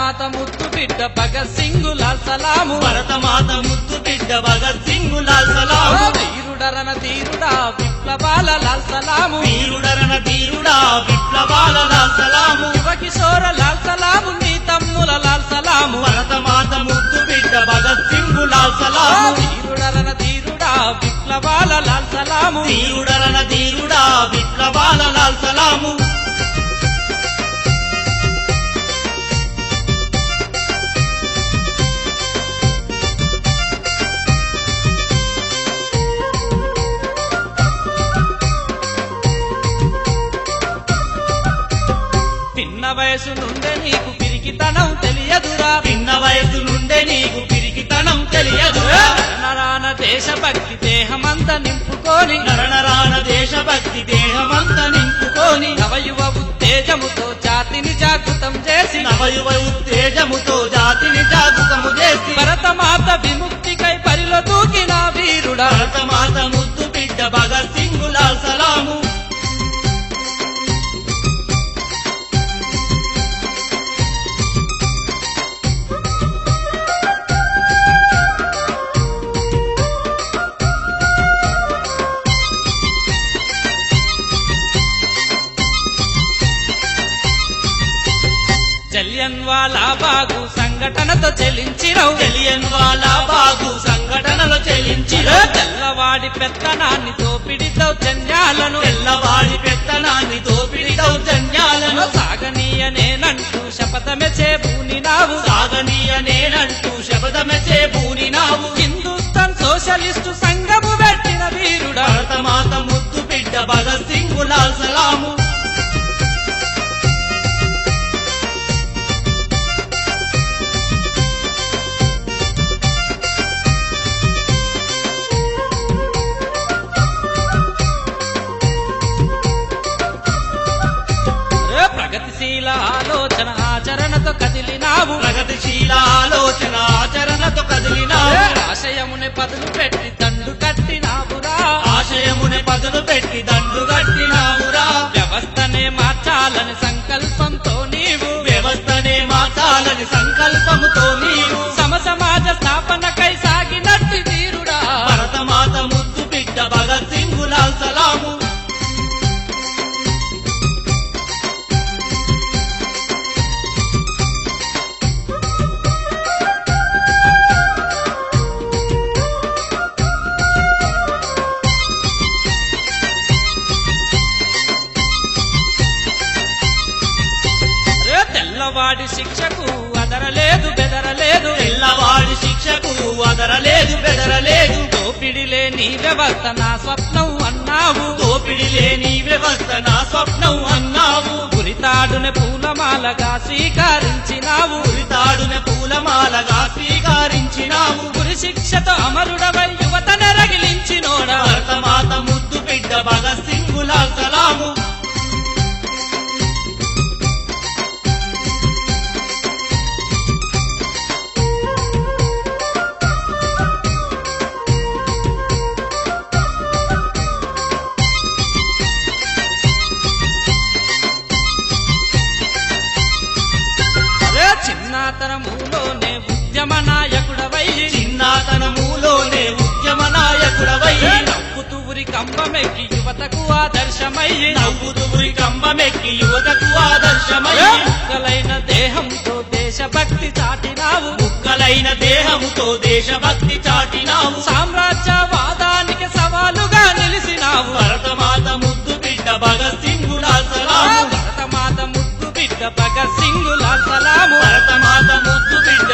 భరతమాత ముద్దు బిడ్డ భగత్ సింగ్ లాల్ సలాము భరతమాత ముద్దు బిడ్డ భగత్ సింగ్ లాల్ సలాము వీరుడరన ధీరుడా విప్లవాల లాల్ సలాము వీరుడరన ధీరుడా విప్లవాల లాల్ సలాము యువ కిశోర లాల్ సలాము నీ తమ్ముల లాల్ సలాము భరతమాత ముద్దు బిడ్డ భగత్ సింగ్ లాల్ సలాము వీరుడరన ధీరుడా విప్లవాల లాల్ సలాము వీరుడరన ధీరుడా విప్లవాల లాల్ సలాము పిన్న వయసు నుండే నీకు పిరికితనం తెలియదురా చిన్న వయసు నుండే నీకు పిరికితనం తెలియదురా నరాన దేశభక్తి దేహమంతా నింపుకొని నరనరాన దేశభక్తి దేహమంత నింపుకొని నవయువ ఉత్తేజముతో జాతిని జాగృతం చేసి నవయువ ఉత్తేజముతో జాతిని జాగృతము చేసి భరతమాత విముక్తికై పరిలో దూకిన వీరుడా భరతమాత ముద్దు బిడ్డ భగత్ సింగ్ లాల్ సలాము జలియన్ వాలా బాగు సంఘటనతో చెలించిరవు జలియన్ వాలా బాగు సంఘటనలో చెల్లించిన తెల్లవాడి పెత్తనాన్ని దోపిడి దౌర్జన్యాలను తెల్లవాడి పెత్తనాన్ని దోపిడి దౌర్జన్యాలను సాగనీయనేనంటూ శపథమే చేబూనినావు సాగనీయ నేనంటూ శబదమెచే పూనినావు హిందుస్థాన్ సోషలిస్టు సంఘము పెట్టిన వీరుడా భరతమాత ముద్దు బిడ్డ భగత్ సింగ్ లాల్ సలాము ప్రగతిశీల ఆలోచన ఆచరణతో కదిలినావు ప్రగతిశీల ఆలోచన ఆచరణతో కదిలినావు ఆశయముని పదులు పెట్టి దండు కట్టినావురా ఆశయముని పదులు పెట్టి దండు కట్టినావురా వ్యవస్థనే మార్చాలని సంకల్పంతో నీవు వ్యవస్థనే మార్చాలని సంకల్పముతో నీవు సమసమాజ స్థాపనకై సాగినట్టి వీరుడా భరతమాత ముద్దు బిడ్డ భగత్ సింగ్ లాల్ సలాము తెల్లవాడి శిక్షకు అదరలేదు బెదరలేదు తెల్లవాడి శిక్షకు అదరలేదు బెదరలేదు దోపిడి లేని వ్యవస్థ నా స్వప్నం అన్నావు దోపిడి లేని వ్యవస్థ నా స్వప్నం అన్నావు ఉరితాడుని పూలమాలగా స్వీకరించినావు ఉరితాడున పూలమాలగా స్వీకరించినావు ఉరి శిక్షతో అమరుడవై యువతన రగిలించినోడా భరతమాత ముద్దు బిడ్డ భగత్ సింగ్ లాల్ సలాము చిన్నతనములోనే ఉద్యమ నాయకుడవై చిన్నతనములోనే ఉద్యమ నాయకుడవై నవ్వుతూ ఉరి కంబమెక్కి యువతకు ఆదర్శమై నవ్వుతూ ఉరి కంబమెక్కి యువతకు ఆదర్శమై ముక్కలైన దేహంతో దేశభక్తి చాటినావు ముక్కలైన దేహముతో దేశభక్తి చాటినావు సామ్రాజ్యవాదానికి సవాలుగా నిలిసినావు భరతమాత ముద్దు బిడ్డ భగత్ సింగ్ లాల్ సలాము భరతమాత ముద్దు బిడ్డ భగత్ సింగ్ లాల్ సలాము భరతమాత ముద్దు బిడ్డ